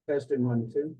Testing 1, 2.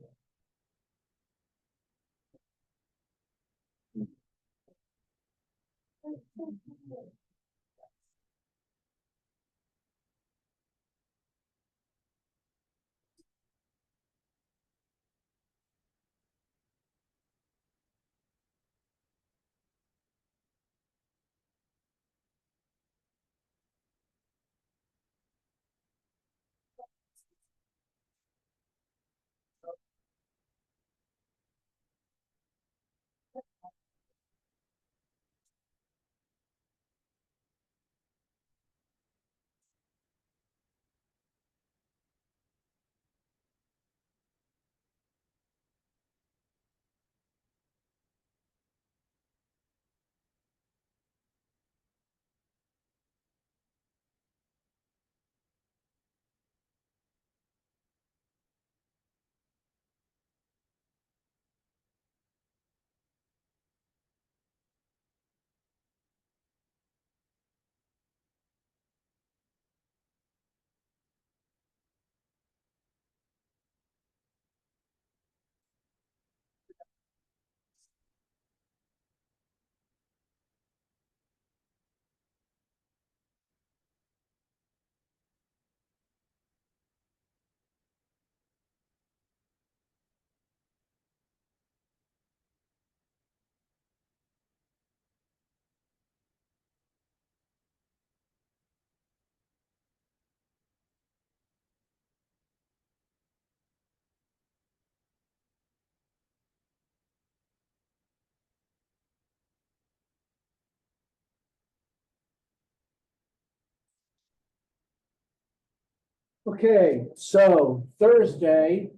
Okay, so Thursday,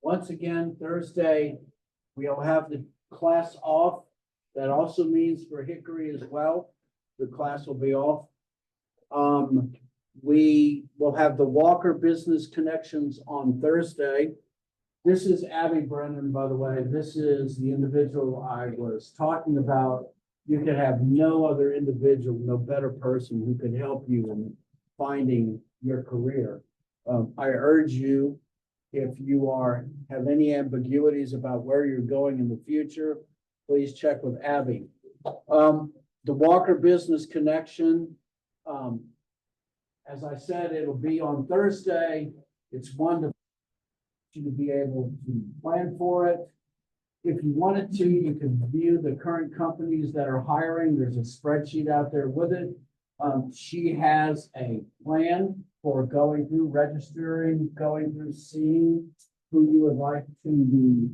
once again, Thursday, we'll have the class off. That also means for Hickory as well, the class will be off. We will have the Walker Business Connections on Thursday. This is Abby Brennan, by the way. This is the individual I was talking about. You could have no other individual, no better person who could help you in finding your career. I urge you, if you have any ambiguities about where you're going in the future, please check with Abby. The Walker Business Connection, as I said, it'll be on Thursday. It's wonderful to be able to plan for it. If you wanted to, you can view the current companies that are hiring. There's a spreadsheet out there with it. She has a plan for going through registering, going through seeing who you would like to be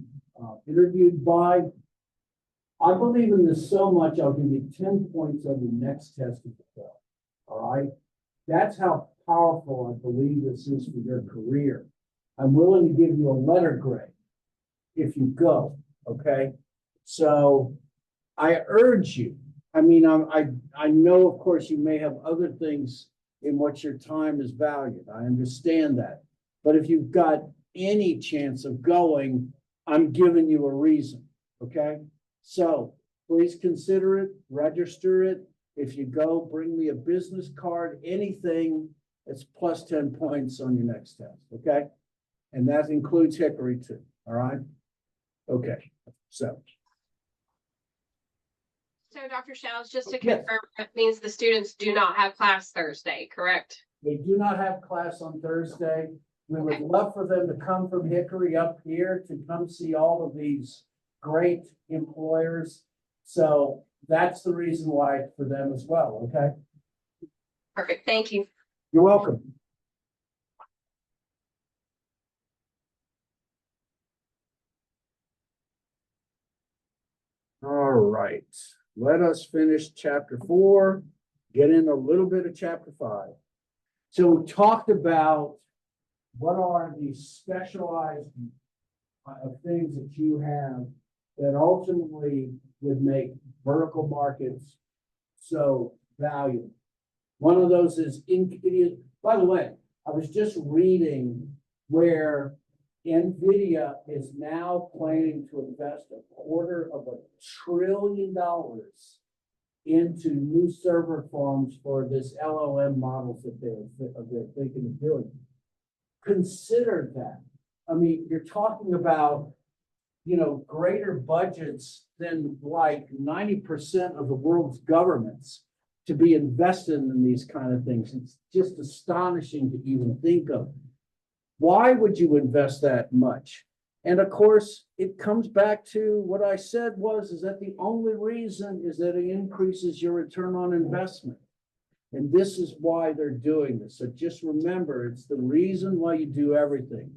interviewed by. I believe in this so much, I'll give you 10 points on the next test of the film. All right. That's how powerful I believe this is for your career. I'm willing to give you a letter grade if you go. Okay. So I urge you. I mean, I know, of course, you may have other things in what your time is valued. I understand that. But if you've got any chance of going, I'm giving you a reason. Okay. So please consider it, register it. If you go, bring me a business card, anything. It's plus 10 points on your next test. Okay. And that includes Hickory too. All right. Okay. So Dr. Shouse, just to Yes. confirm, that means the students do not have class Thursday, correct? They do not have class on Thursday. We would love for them to come from Hickory up here to come see all of these great employers. So that's the reason why for them as well. Okay. Perfect. Thank you. You're welcome. All right. Let us finish chapter 4, get in a little bit of chapter 5. So we talked about what are these specialized things that you have that ultimately would make vertical markets so valuable. One of those is by the way, I was just reading where NVIDIA is now planning to invest $250 billion into new server farms for this LLM models that they're thinking of doing. Consider that. I mean, you're talking about, greater budgets than like 90% of the world's governments to be invested in these kind of things. It's just astonishing to even think of. Why would you invest that much? And of course, it comes back to what I said is that the only reason is that it increases your return on investment. And this is why they're doing this. So just remember, it's the reason why you do everything.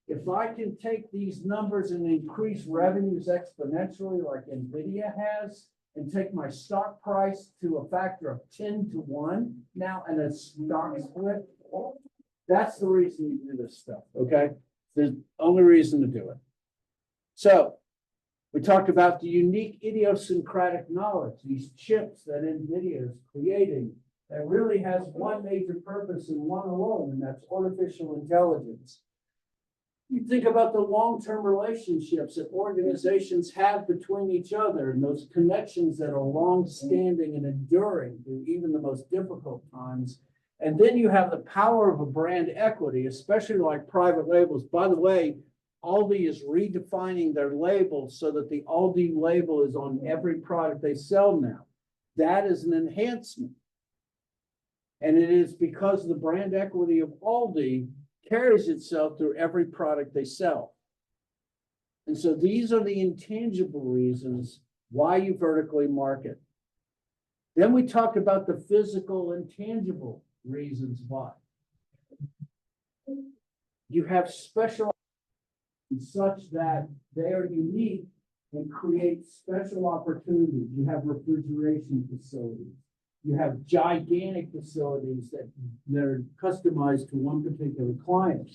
If I can take these numbers and increase revenues exponentially like NVIDIA has, and take my stock price to a factor of 10 to 1 now and a stock split, that's the reason you do this stuff, okay? The only reason to do it. So we talked about the unique idiosyncratic knowledge, these chips that NVIDIA is creating that really has one major purpose and one alone, and that's artificial intelligence. You think about the long-term relationships that organizations have between each other and those connections that are long-standing and enduring through even the most difficult times. And then you have the power of a brand equity, especially like private labels. By the way, Aldi is redefining their labels so that the Aldi label is on every product they sell now. That is an enhancement. And it is because the brand equity of Aldi carries itself through every product they sell. And so these are the intangible reasons why you vertically market. Then we talked about the physical and tangible reasons why. You have special such that they are unique and create special opportunities. You have refrigeration facilities. You have gigantic facilities that are customized to one particular client.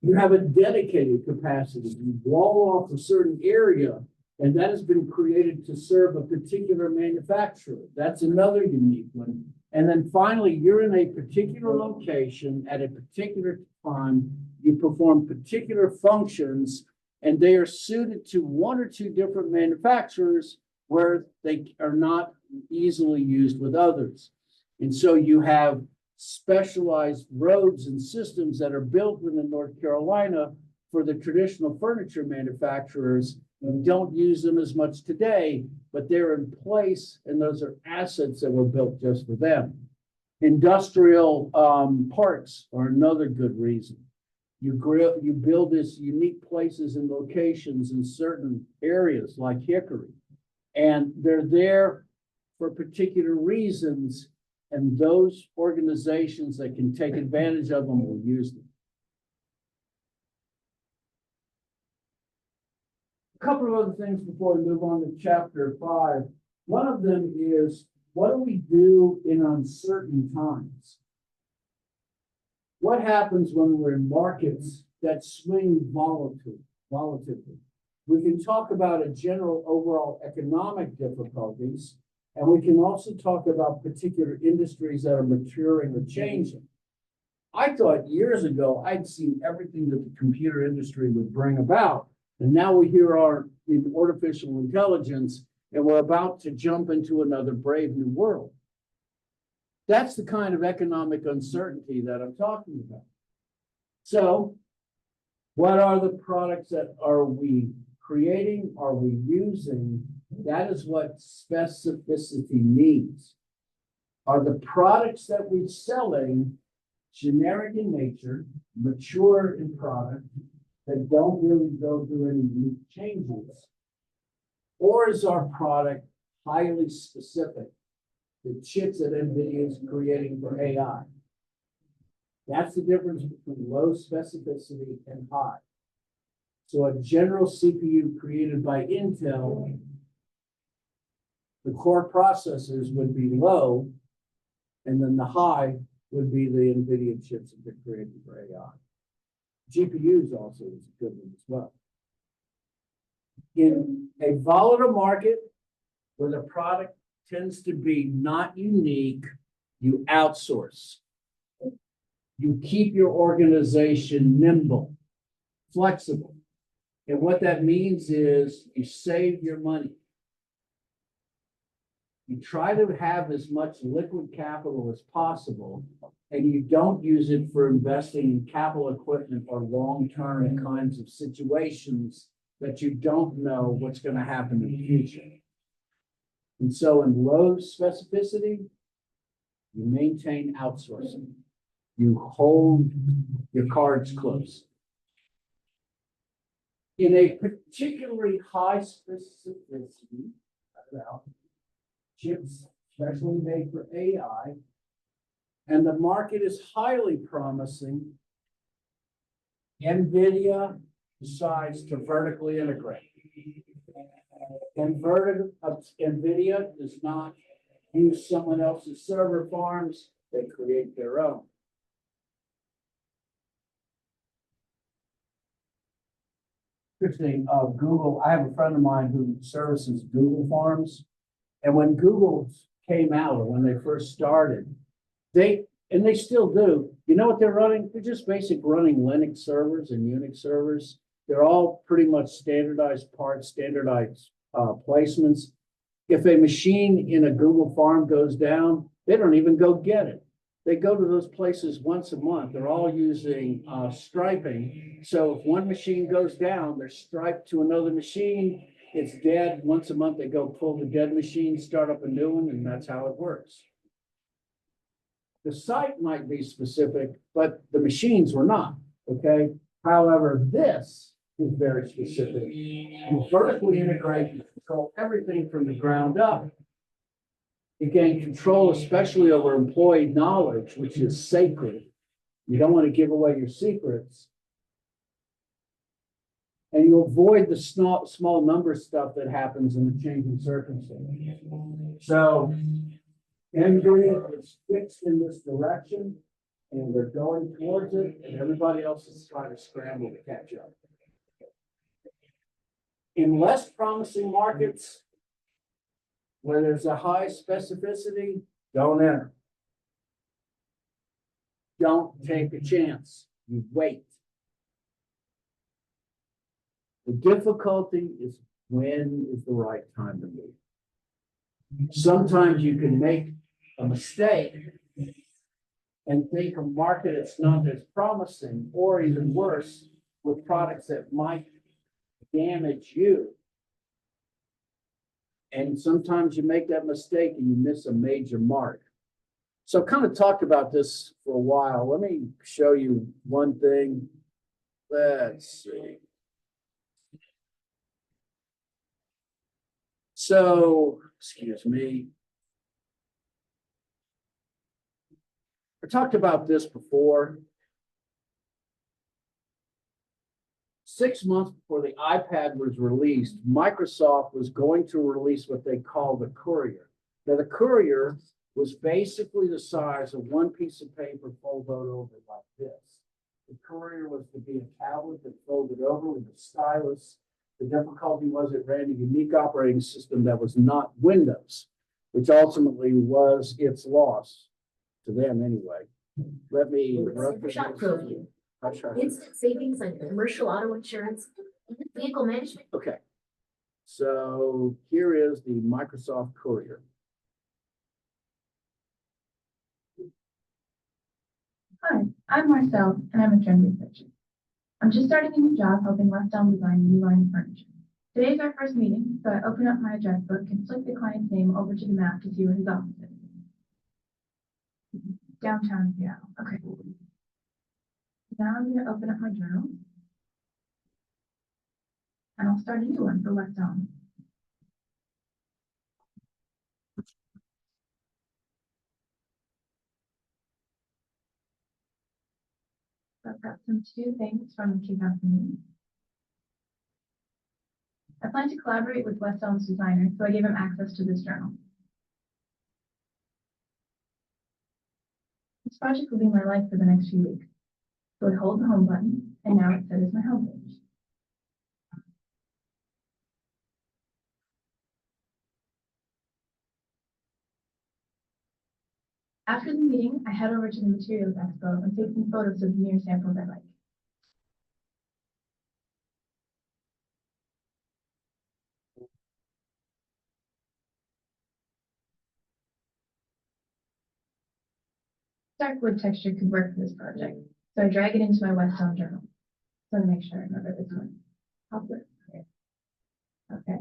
You have a dedicated capacity. You wall off a certain area, and that has been created to serve a particular manufacturer. That's another unique one. And then finally, you're in a particular location at a particular time. You perform particular functions, and they are suited to one or two different manufacturers where they are not easily used with others. And so you have specialized roads and systems that are built within North Carolina for the traditional furniture manufacturers. We don't use them as much today, but they're in place, and those are assets that were built just for them. Industrial parks are another good reason. You build these unique places and locations in certain areas like Hickory, and they're there for particular reasons, and those organizations that can take advantage of them will use them. A couple of other things before we move on to chapter 5. One of them is, what do we do in uncertain times? What happens when we're in markets that swing volatilely? We can talk about a general overall economic difficulties, and we can also talk about particular industries that are maturing or changing. I thought years ago I'd seen everything that the computer industry would bring about, and now we hear in artificial intelligence, and we're about to jump into another brave new world. That's the kind of economic uncertainty that I'm talking about. So, what are the products that are we creating? Are we using? That is what specificity means. Are the products that we're selling generic in nature, mature in product, that don't really go through any unique changes? Or is our product highly specific? The chips that NVIDIA is creating for AI. That's the difference between low specificity and high. So a general CPU created by Intel, the core processors would be low, and then the high would be the NVIDIA chips that they're creating for AI. GPUs also is a good one as well. In a volatile market where the product tends to be not unique, you outsource. You keep your organization nimble, flexible. And what that means is you save your money. You try to have as much liquid capital as possible, and you don't use it for investing in capital equipment or long-term kinds of situations that you don't know what's going to happen in the future. And so in low specificity, you maintain outsourcing. You hold your cards close. In a particularly high specificity, chips specially made for AI, and the market is highly promising, NVIDIA decides to vertically integrate. NVIDIA does not use someone else's server farms, they create their own. Interesting, Google, I have a friend of mine who services Google farms. And when Google came out, or when they first started, they still do, you know what they're running? They're just basic running Linux servers and Unix servers. They're all pretty much standardized parts, standardized placements. If a machine in a Google farm goes down, they don't even go get it. They go to those places once a month. They're all using striping. So if one machine goes down, they're striped to another machine. It's dead. Once a month, they go pull the dead machine, start up a new one, and that's how it works. The site might be specific, but the machines were not, okay? However, this is very specific. You vertically integrate, you control everything from the ground up. You gain control, especially over employee knowledge, which is sacred. You don't want to give away your secrets. And you avoid the small number stuff that happens in the changing circumstances. So NVIDIA is fixed in this direction, and they're going towards it, and everybody else is trying to scramble to catch up. In less promising markets, where there's a high specificity, don't enter. Don't take a chance. You wait. The difficulty is when is the right time to move. Sometimes you can make a mistake and think a market that's not as promising, or even worse, with products that might damage you. And sometimes you make that mistake and you miss a major mark. So I've kind of talked about this for a while. Let me show you one thing. Let's see. So, excuse me. I talked about this before. 6 months before the iPad was released, Microsoft was going to release what they call the Courier. Now, the Courier was basically the size of one piece of paper folded over like this. The Courier was to be a tablet that folded over with a stylus. The difficulty was it ran a unique operating system that was not Windows, which ultimately was its loss, to them anyway. Let me Shot Proview. Instant savings on commercial auto insurance, vehicle management. Okay. So here is the Microsoft Courier. Hi, I'm Marcel, and I'm a trend researcher. I'm just starting a new job helping West Elm design a new line of furniture. Today's our first meeting, so I open up my address book and flick the client's name over to the map to see where his office is. Downtown Seattle. Okay. Now I'm going to open up my journal, and I'll start a new one for West Elm. So I've got some two things from the 2000 meeting. I plan to collaborate with West Elm's designer, so I gave him access to this journal. This project will be my life for the next few weeks. So I hold the home button, and now it's set as my home page. After the meeting, I head over to the materials expo and take some photos of the mirror samples I like. dark wood texture could work for this project, so I drag it into my West Elm journal. So to make sure I remember this one. Poplar. Okay.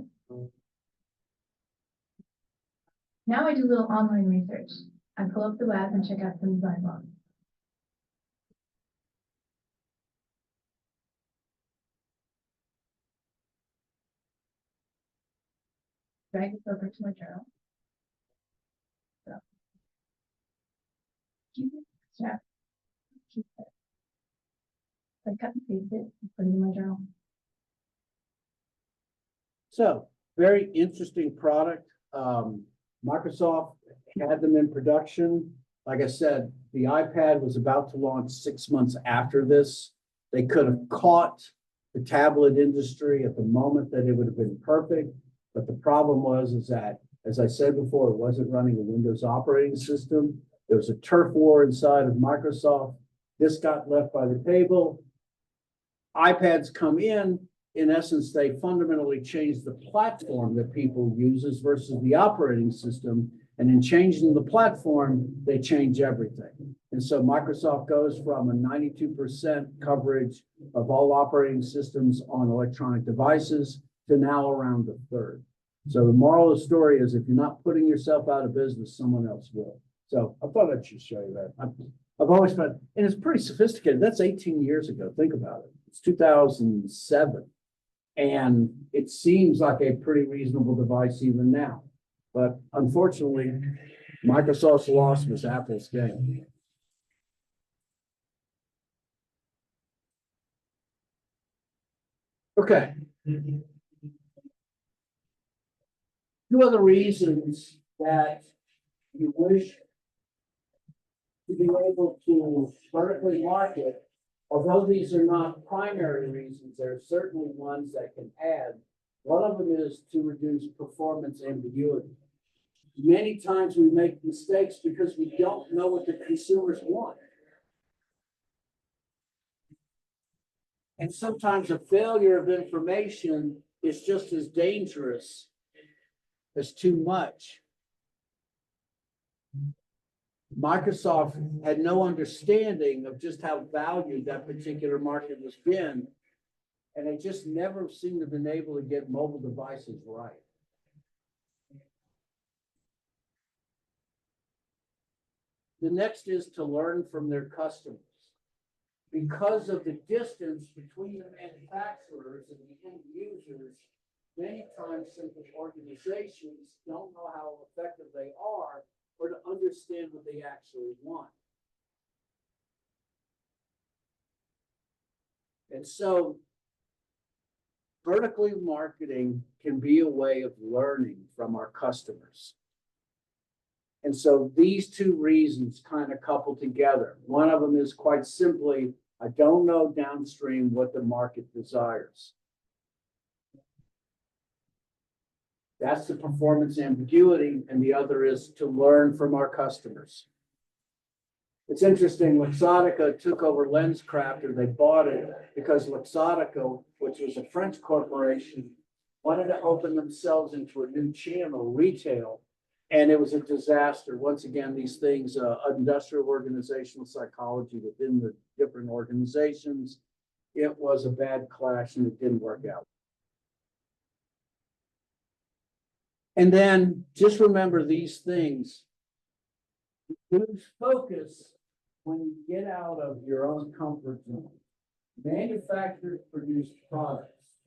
Now I do a little online research. I pull up the web and check out some design blogs. Drag this over to my journal. So, keep it, strap, keep it. So I cut and paste it and put it in my journal. So, very interesting product. Microsoft had them in production. Like I said, the iPad was about to launch 6 months after this. They could have caught the tablet industry at the moment that it would have been perfect. But the problem is that, as I said before, it wasn't running a Windows operating system. There was a turf war inside of Microsoft. This got left by the table. iPads come in. In essence, they fundamentally changed the platform that people uses versus the operating system. And in changing the platform, they change everything. And so Microsoft goes from a 92% coverage of all operating systems on electronic devices to now around a third. So the moral of the story is if you're not putting yourself out of business, someone else will. So I thought I should show you that. I've always found, and it's pretty sophisticated. That's 18 years ago. Think about it. It's 2007. And it seems like a pretty reasonable device even now. But unfortunately, Microsoft's loss was Apple's gain. Okay. Two other reasons that you wish to be able to vertically market, although these are not primary reasons, there are certainly ones that can add. One of them is to reduce performance ambiguity. Many times we make mistakes because we don't know what the consumers want. And sometimes a failure of information is just as dangerous as too much. Microsoft had no understanding of just how valued that particular market has been, and they just never seem to have been able to get mobile devices right. The next is to learn from their customers. Because of the distance between the manufacturers and the end users, many times simple organizations don't know how effective they are or to understand what they actually want. And so vertically marketing can be a way of learning from our customers. And so these two reasons kind of couple together. One of them is quite simply, I don't know downstream what the market desires. That's the performance ambiguity, and the other is to learn from our customers. It's interesting, Luxottica took over LensCrafters. They bought it because Luxottica, which was a French corporation, wanted to open themselves into a new channel, retail, and it was a disaster. Once again, these things, industrial organizational psychology within the different organizations, it was a bad clash and it didn't work out. And then just remember these things. Lose focus when you get out of your own comfort zone. Manufacturers produce products.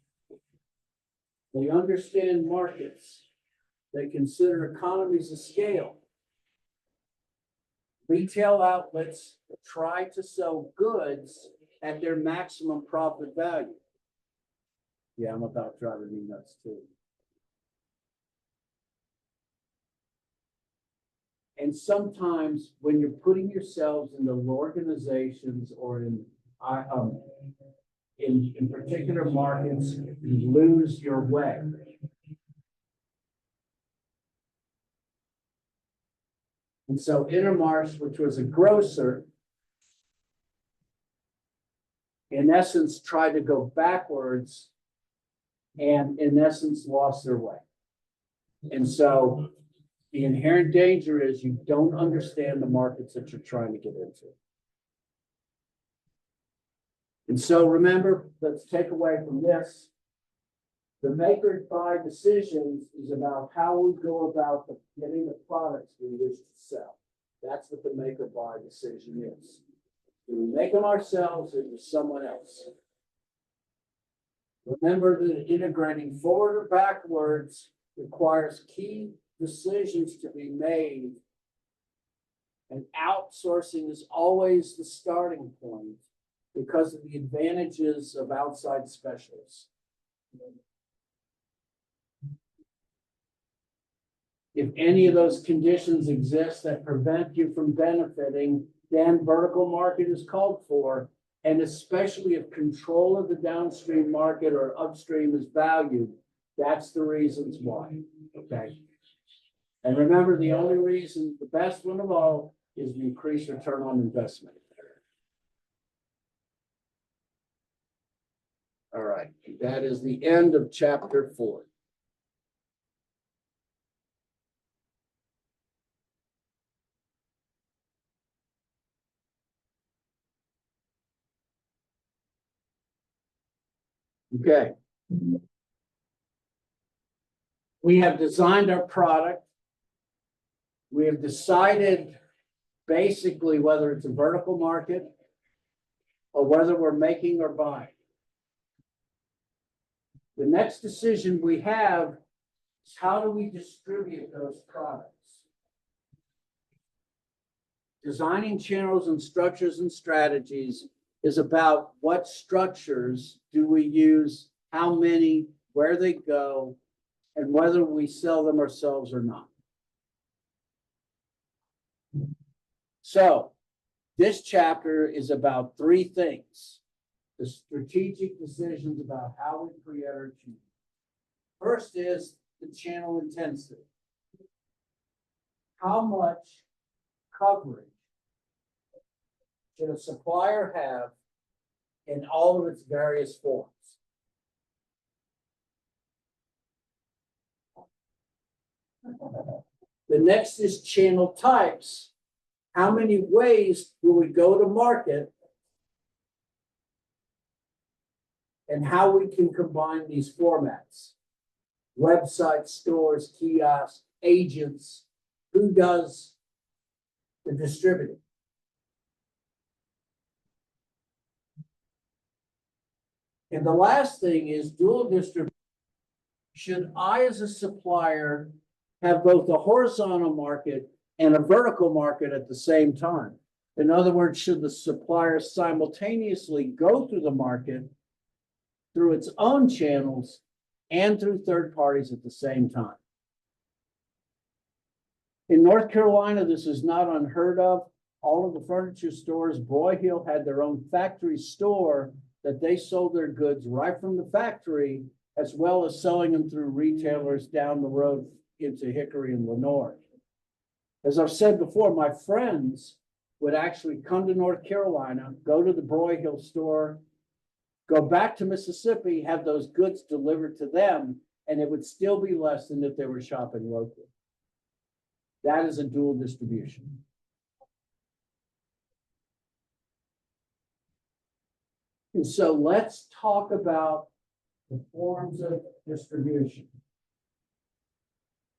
They understand markets. They consider economies of scale. Retail outlets try to sell goods at their maximum profit value. Yeah, I'm about driving me nuts too. And sometimes when you're putting yourselves into organizations or in particular markets, you lose your way. And so Intermarsh, which was a grocer, in essence, tried to go backwards and in essence lost their way. And so The inherent danger is you don't understand the markets that you're trying to get into. And so remember, let's take away from this. The make or buy decisions is about how we go about getting the products we wish to sell. That's what the make or buy decision is. Do we make them ourselves or do someone else? Remember that integrating forward or backwards requires key decisions to be made. And outsourcing is always the starting point because of the advantages of outside specialists. If any of those conditions exist that prevent you from benefiting, then vertical market is called for, and especially if control of the downstream market or upstream is valued, that's the reasons why, okay? And remember, the only reason, the best one of all, is the increased return on investment. All right, that is the end of chapter 4. Okay. We have designed our product. We have decided basically whether it's a vertical market or whether we're making or buying. The next decision we have is how do we distribute those products? Designing channels and structures and strategies is about what structures do we use, how many, where they go, and whether we sell them ourselves or not. So this chapter is about 3 things. The strategic decisions about how we create our channel. First is the channel intensity. How much coverage should a supplier have in all of its various forms? The next is channel types. How many ways will we go to market and how we can combine these formats? Websites, stores, kiosks, agents, who does the distributing? And the last thing is dual distribution. Should I, as a supplier, have both a horizontal market and a vertical market at the same time? In other words, should the supplier simultaneously go through the market through its own channels and through third parties at the same time? In North Carolina, this is not unheard of. All of the furniture stores, Broyhill had their own factory store that they sold their goods right from the factory, as well as selling them through retailers down the road into Hickory and Lenore. As I've said before, my friends would actually come to North Carolina, go to the Broyhill store, go back to Mississippi, have those goods delivered to them, and it would still be less than if they were shopping locally. That is a dual distribution. And so let's talk about the forms of distribution.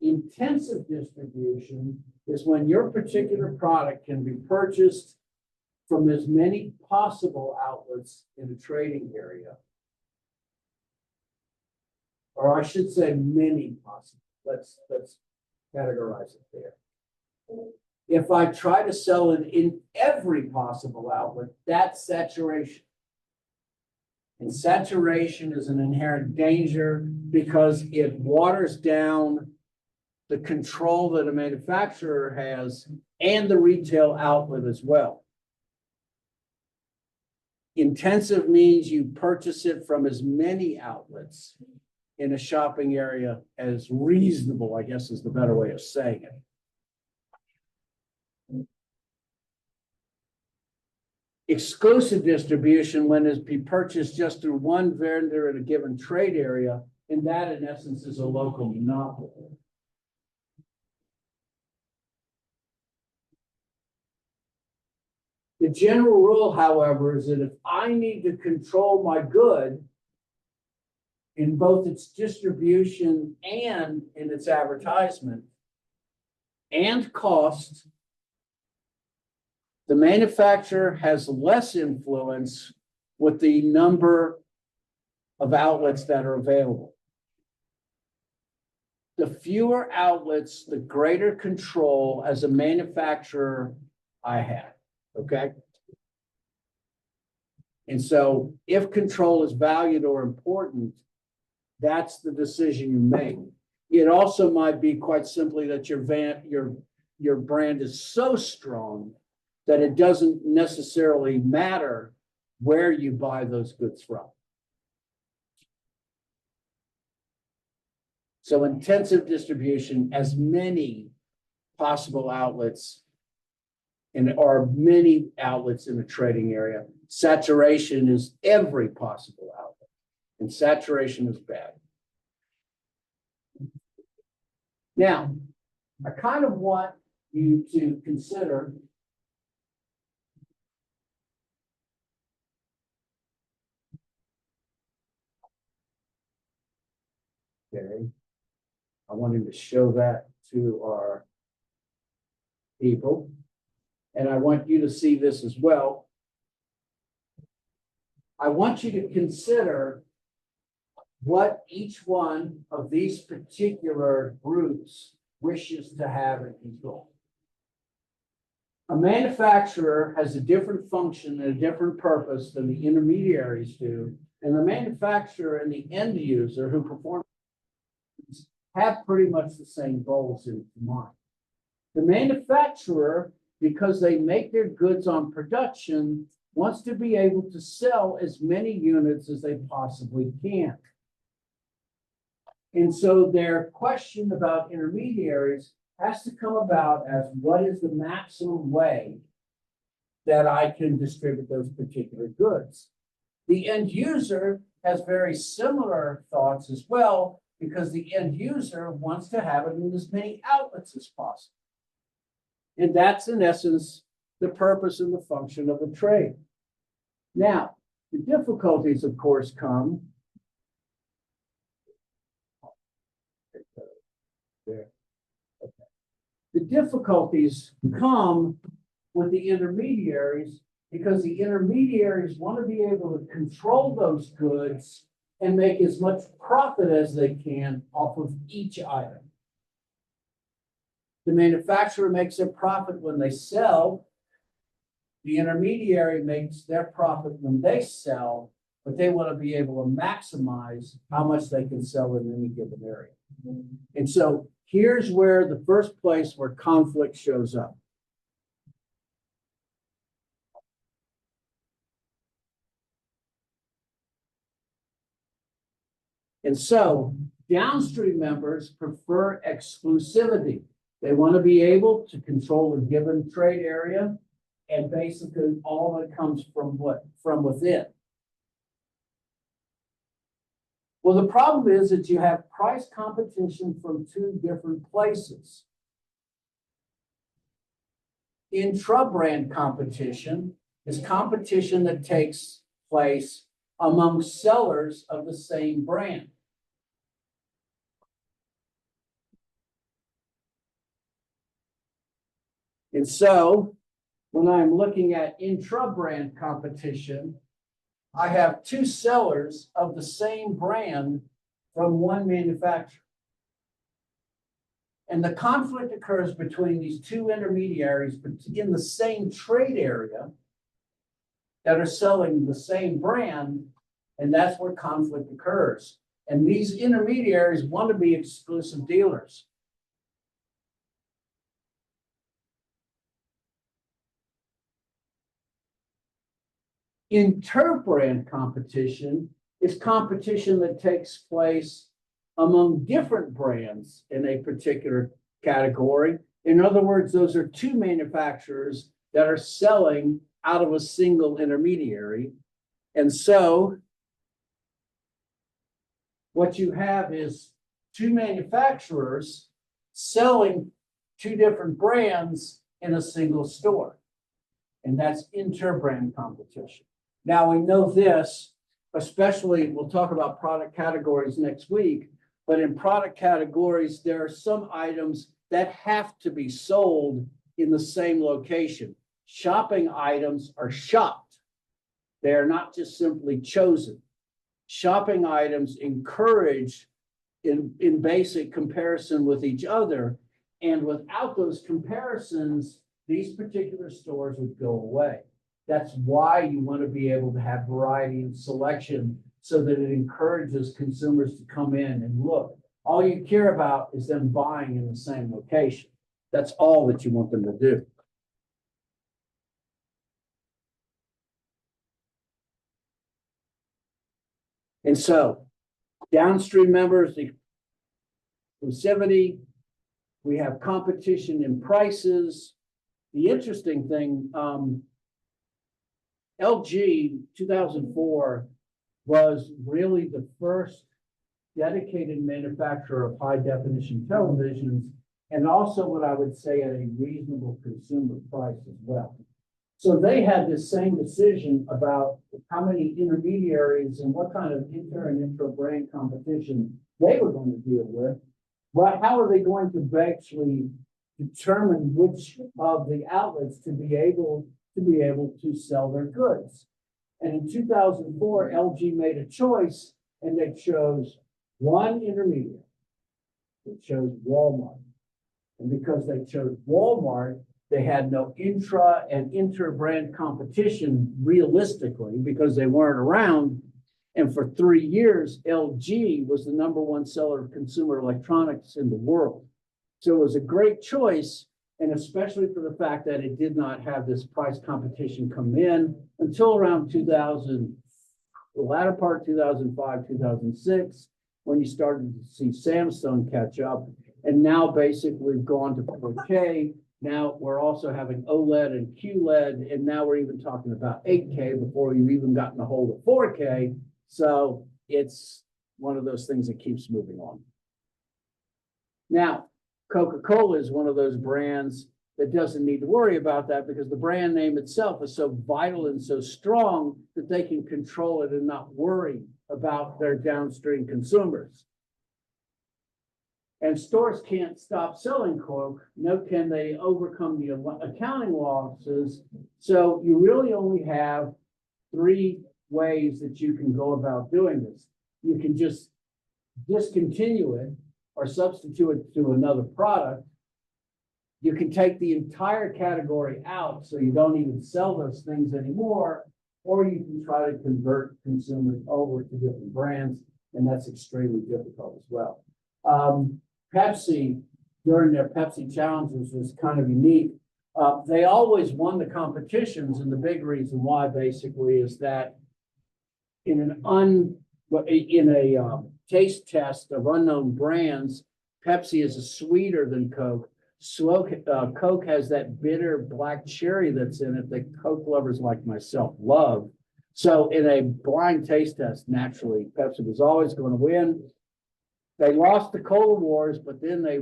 Intensive distribution is when your particular product can be purchased from as many possible outlets in a trading area. Or I should say many possible. Let's categorize it there. If I try to sell it in every possible outlet, that's saturation. And saturation is an inherent danger because it waters down the control that a manufacturer has and the retail outlet as well. Intensive means you purchase it from as many outlets in a shopping area as reasonable, I guess is the better way of saying it. Exclusive distribution, when it's be purchased just through one vendor in a given trade area, and that in essence is a local monopoly. general rule, however, is that if I need to control my good in both its distribution and in its advertisement and cost, the manufacturer has less influence with the number of outlets that are available. The fewer outlets, the greater control as a manufacturer I have, okay? And so if control is valued or important, that's the decision you make. It also might be quite simply that your brand is so strong that it doesn't necessarily matter where you buy those goods from. So intensive distribution, as many possible outlets or many outlets in a trading area. Saturation is every possible outlet, and saturation is bad. Now, I kind of want you to consider okay. I wanted to show that to our people. And I want you to see this as well. I want you to consider what each one of these particular groups wishes to have in control. A manufacturer has a different function and a different purpose than the intermediaries do, and the manufacturer and the end user who perform have pretty much the same goals in mind. The manufacturer, because they make their goods on production, wants to be able to sell as many units as they possibly can. And so their question about intermediaries has to come about as what is the maximum way that I can distribute those particular goods. The end user has very similar thoughts as well, because the end user wants to have it in as many outlets as possible. And that's in essence the purpose and the function of a trade. Now, the difficulties, of course, come there. Okay. The difficulties come with the intermediaries because the intermediaries want to be able to control those goods and make as much profit as they can off of each item. The manufacturer makes their profit when they sell. The intermediary makes their profit when they sell, but they want to be able to maximize how much they can sell in any given area. And so here's where the first place where conflict shows up. And so downstream members prefer exclusivity. They want to be able to control a given trade area, and basically all of it comes from what? From within. Well, the problem is that you have price competition from two different places. Intra-brand competition is competition that takes place among sellers of the same brand. And so when I'm looking at intra-brand competition, I have two sellers of the same brand from one manufacturer. And the conflict occurs between these two intermediaries in the same trade area that are selling the same brand, and that's where conflict occurs. And these intermediaries want to be exclusive dealers. Inter-brand competition is competition that takes place among different brands in a particular category. In other words, those are two manufacturers that are selling out of a single intermediary. And so what you have is two manufacturers selling two different brands in a single store. and that's inter-brand competition. Now, we know this, especially, we'll talk about product categories next week, but in product categories, there are some items that have to be sold in the same location. Shopping items are shopped. They are not just simply chosen. Shopping items encourage in basic comparison with each other. And without those comparisons, these particular stores would go away. That's why you want to be able to have variety and selection so that it encourages consumers to come in and look. All you care about is them buying in the same location. That's all that you want them to do. And so downstream members, the exclusivity, we have competition in prices. The interesting thing, LG 2004 was really the first dedicated manufacturer of high definition televisions, and also what I would say at a reasonable consumer price as well. So they had this same decision about how many intermediaries and what kind of inter and intra-brand competition they were going to deal with. But how are they going to actually determine which of the outlets to be able to sell their goods? And in 2004, LG made a choice, and they chose one intermediary. They chose Walmart. And because they chose Walmart, they had no intra and inter-brand competition realistically because they weren't around. And for 3 years, LG was the #1 seller of consumer electronics in the world. So it was a great choice, and especially for the fact that it did not have this price competition come in until around 2000, the latter part 2005, 2006, when you started to see Samsung catch up. And now basically we've gone to 4K. Now we're also having OLED and QLED, and now we're even talking about 8K before we've even gotten a hold of 4K. So it's one of those things that keeps moving on. Now, Coca-Cola is one of those brands that doesn't need to worry about that because the brand name itself is so vital and so strong that they can control it and not worry about their downstream consumers. And stores can't stop selling Coke, nor can they overcome the accounting losses. So you really only have 3 ways that you can go about doing this. You can just discontinue it or substitute it to another product. You can take the entire category out so you don't even sell those things anymore, or you can try to convert consumers over to different brands, and that's extremely difficult as well. Pepsi, during their Pepsi challenges, was kind of unique. They always won the competitions, and the big reason why basically is that in a taste test of unknown brands, Pepsi is sweeter than Coke. Coke has that bitter black cherry that's in it that Coke lovers like myself love. So in a blind taste test, naturally, Pepsi was always going to win. They lost the Cola Wars, but then they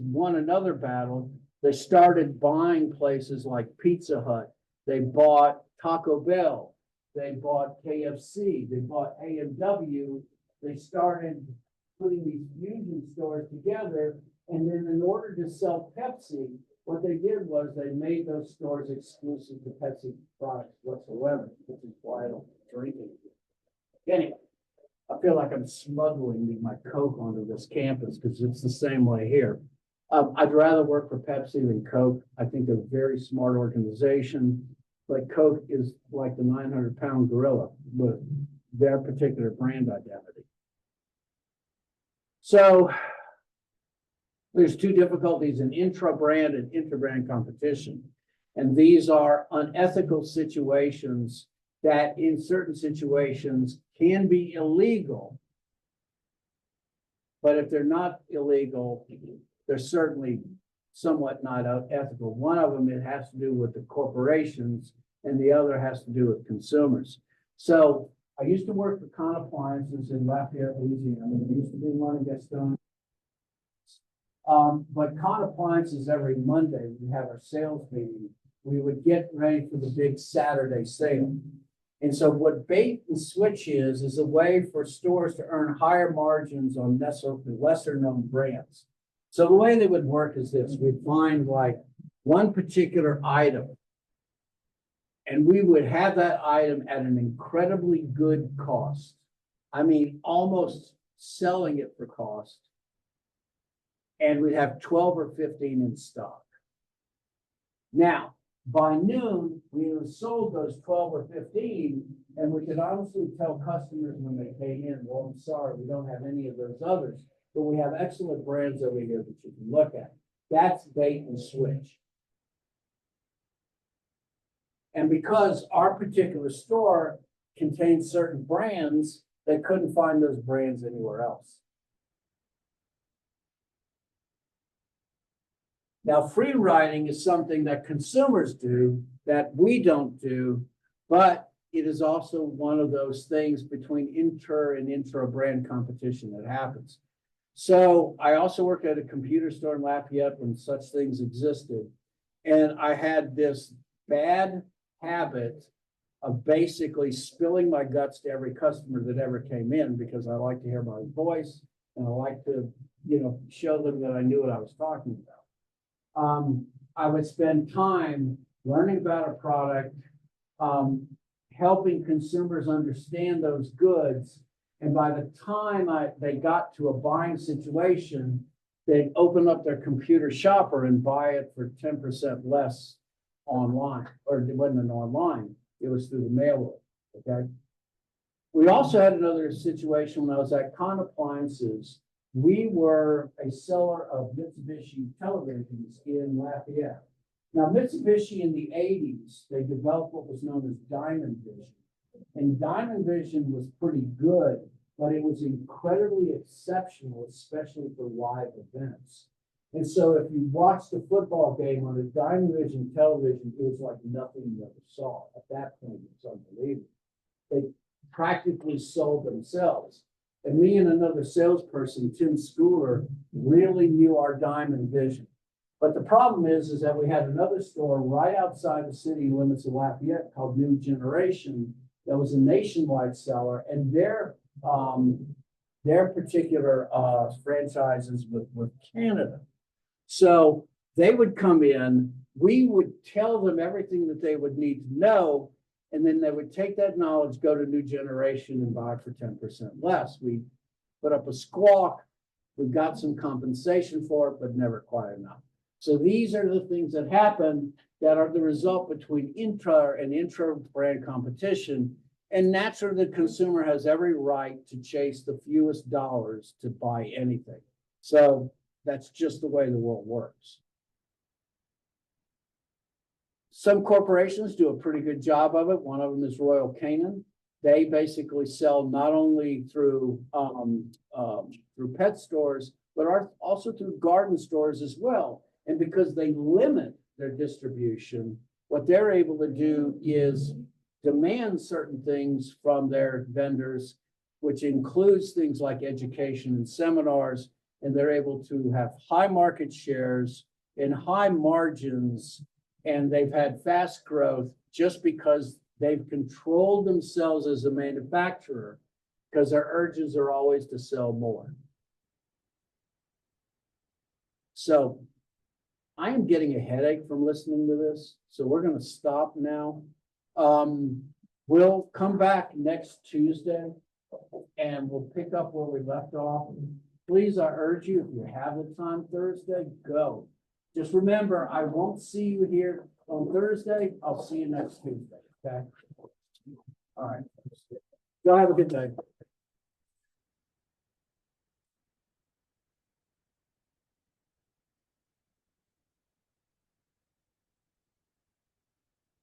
won another battle. They started buying places like Pizza Hut. They bought Taco Bell. They bought KFC. They bought A&W. They started putting these fusion stores together. And then in order to sell Pepsi, what they did was they made those stores exclusive to Pepsi products whatsoever, which is why I don't drink it. Anyway, I feel like I'm smuggling my Coke onto this campus because it's the same way here. I'd rather work for Pepsi than Coke. I think they're a very smart organization, but Coke is like the 900-pound gorilla with their particular brand identity. So there's 2 difficulties in intra-brand and inter-brand competition. And these are unethical situations that in certain situations can be illegal. But if they're not illegal, they're certainly somewhat not ethical. One of them, it has to do with the corporations, and the other has to do with consumers. So I used to work for Con Appliances in Lafayette, Louisiana. There used to be one in Gaston. But Con Appliances, every Monday, we have our sales meeting. we would get ready for the big Saturday sale. And so what bait and switch is a way for stores to earn higher margins on lesser known brands. So the way they would work is this: we'd find like one particular item, and we would have that item at an incredibly good cost. I mean, almost selling it for cost. And we'd have 12 or 15 in stock. Now, by noon, we would have sold those 12 or 15, and we could honestly tell customers when they came in, well, I'm sorry, we don't have any of those others, but we have excellent brands over here that you can look at. That's bait and switch. And because our particular store contains certain brands, they couldn't find those brands anywhere else. Now, free riding is something that consumers do that we don't do, but it is also one of those things between inter and intra-brand competition that happens. So I also worked at a computer store in Lafayette when such things existed. And I had this bad habit of basically spilling my guts to every customer that ever came in, because I like to hear my voice and I like to, show them that I knew what I was talking about. I would spend time learning about a product, helping consumers understand those goods. And by the time they got to a buying situation, they'd open up their computer shopper and buy it for 10% less online, or it wasn't online, it was through the mail order, okay? We also had another situation when I was at Con Appliances. We were a seller of Mitsubishi televisions in Lafayette. Now, Mitsubishi in the 80s, they developed what was known as Diamond Vision. And Diamond Vision was pretty good, but it was incredibly exceptional, especially for live events. And so if you watched a football game on a Diamond Vision television, it was like nothing you ever saw. At that point, it was unbelievable. They practically sold themselves. And me and another salesperson, Tim Schooler, really knew our Diamond Vision. But the problem is that we had another store right outside the city limits of Lafayette called New Generation that was a nationwide seller, and their particular franchises with Canada. So they would come in, we would tell them everything that they would need to know, and then they would take that knowledge, go to New Generation and buy for 10% less. We put up a squawk, we got some compensation for it, but never quite enough. So these are the things that happen that are the result between intra and intra-brand competition. And naturally, the consumer has every right to chase the fewest dollars to buy anything. So that's just the way the world works. Some corporations do a pretty good job of it. One of them is Royal Canin. They basically sell not only through pet stores, but also through garden stores as well. And because they limit their distribution, what they're able to do is demand certain things from their vendors, which includes things like education and seminars, and they're able to have high market shares and high margins, and they've had fast growth just because they've controlled themselves as a manufacturer, because their urges are always to sell more. So I am getting a headache from listening to this, so we're going to stop now. We'll come back next Tuesday and we'll pick up where we left off. Please, I urge you, if you have the time Thursday, go. Just remember, I won't see you here on Thursday. I'll see you next Tuesday, okay? All right. Y'all have a good day.